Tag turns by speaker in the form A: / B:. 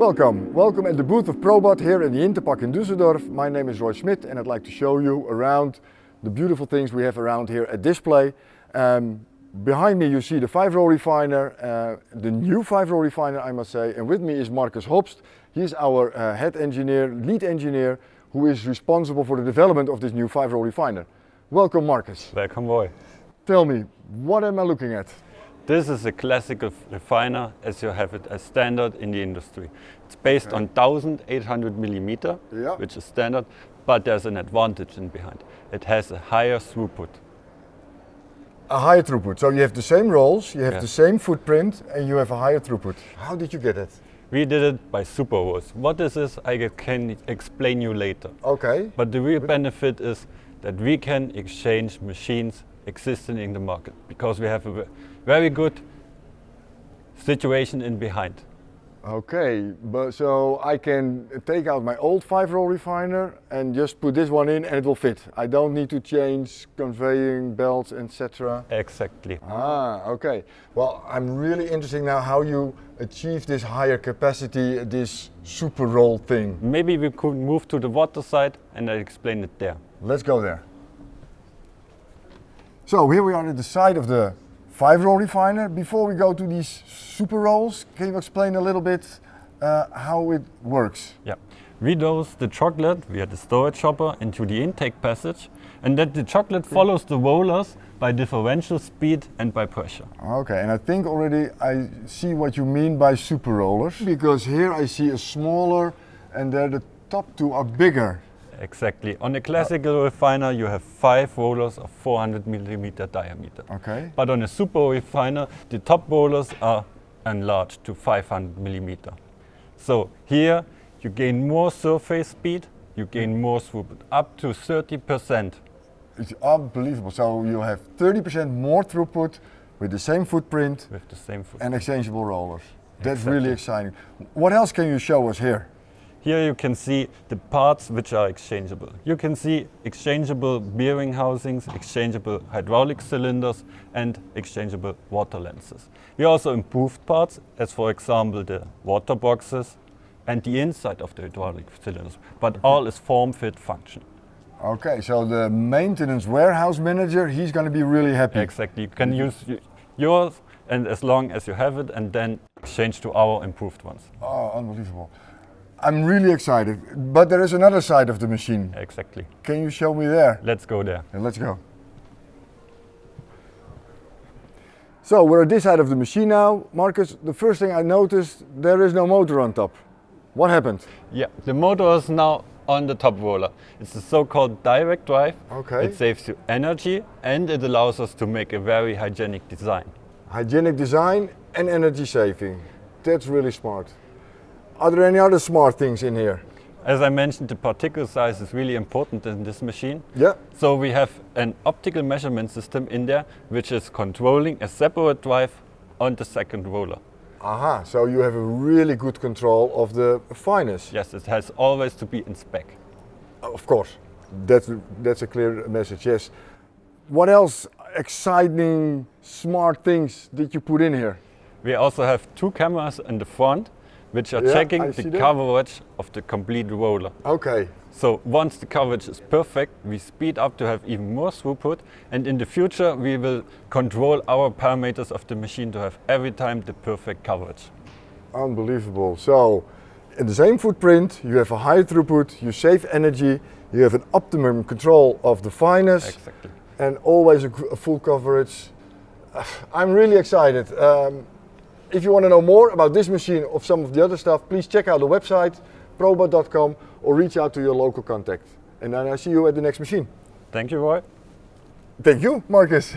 A: Welcome at the booth of Probot here in the Interpark in Düsseldorf. My name is Roy Schmidt and I'd like to show you around the beautiful things we have around here at display. Behind me you see the 5-row refiner, the new 5-row refiner I must say, and with me is Marcus Hobst. He's our head engineer, lead engineer, who is responsible for the development of this new 5-row refiner. Welcome Marcus.
B: Welcome Roy.
A: Tell me, what am I looking at?
B: This is a classical refiner as you have it as standard in the industry. It's based on 1800 millimeter, which is standard, but there's an advantage in behind. It has a higher throughput.
A: A higher throughput, so you have the same rolls, you have the same footprint, and you have a higher throughput. How did you get it?
B: We did it by super rolls. What this is, I can explain you later.
A: Okay.
B: But the real benefit is that we can exchange machines existing in the market because we have a very good situation in behind.
A: Okay, but so I can take out my old 5-row refiner and just put this one in and it will fit. I don't need to change conveying belts, etc.
B: Exactly.
A: Okay. Well, I'm really interested now how you achieve this higher capacity, this super roll thing.
B: Maybe we could move to the water side and I explain it there.
A: Let's go there. So here we are at the side of the 5-row refiner. Before we go to these super rolls, can you explain a little bit how it works?
B: Yeah, we dose the chocolate via the storage hopper into the intake passage, and that the chocolate follows the rollers by differential speed and by pressure.
A: Okay, and I think already I see what you mean by super rollers, because here I see a smaller and there the top two are bigger.
B: Exactly. On a classical refiner you have 5 rollers of 400 millimeter diameter.
A: Okay.
B: But on a super refiner the top rollers are enlarged to 500 millimeter. So here you gain more surface speed, you gain more throughput, up to 30%.
A: It's unbelievable. So you have 30% more throughput with the same footprint, and exchangeable rollers. That's really exciting. What else can you show us here?
B: Here you can see the parts which are exchangeable. You can see exchangeable bearing housings, exchangeable hydraulic cylinders and exchangeable water lenses. We also improved parts as for example the water boxes and the inside of the hydraulic cylinders, but all is form-fit function.
A: Okay, so the maintenance warehouse manager, he's going to be really happy.
B: Exactly, you can use yours and as long as you have it and then exchange to our improved ones.
A: Oh, unbelievable. I'm really excited, but there is another side of the machine.
B: Exactly.
A: Can you show me there?
B: Let's go there.
A: Let's go. So we're at this side of the machine now. Marcus, the first thing I noticed, there is no motor on top. What happened?
B: Yeah, the motor is now on the top roller. It's a so-called direct drive.
A: Okay.
B: It saves you energy and it allows us to make a very hygienic design.
A: Hygienic design and energy saving. That's really smart. Are there any other smart things in here?
B: As I mentioned, the particle size is really important in this machine.
A: Yeah.
B: So we have an optical measurement system in there which is controlling a separate drive on the second roller.
A: Aha, so you have a really good control of the fineness.
B: Yes, it has always to be in spec.
A: Of course, that's a clear message, yes. What else exciting, smart things did you put in here?
B: We also have 2 cameras in the front which are checking the coverage of the complete roller.
A: Okay.
B: So once the coverage is perfect, we speed up to have even more throughput, and in the future we will control our parameters of the machine to have every time the perfect coverage.
A: Unbelievable. So in the same footprint you have a high throughput, you save energy, you have an optimum control of the fineness.
B: Exactly.
A: And always a full coverage. I'm really excited. If you want to know more about this machine or some of the other stuff, please check out the website, probot.com, or reach out to your local contact. And then I see you at the next machine.
B: Thank you, Roy.
A: Thank you, Marcus.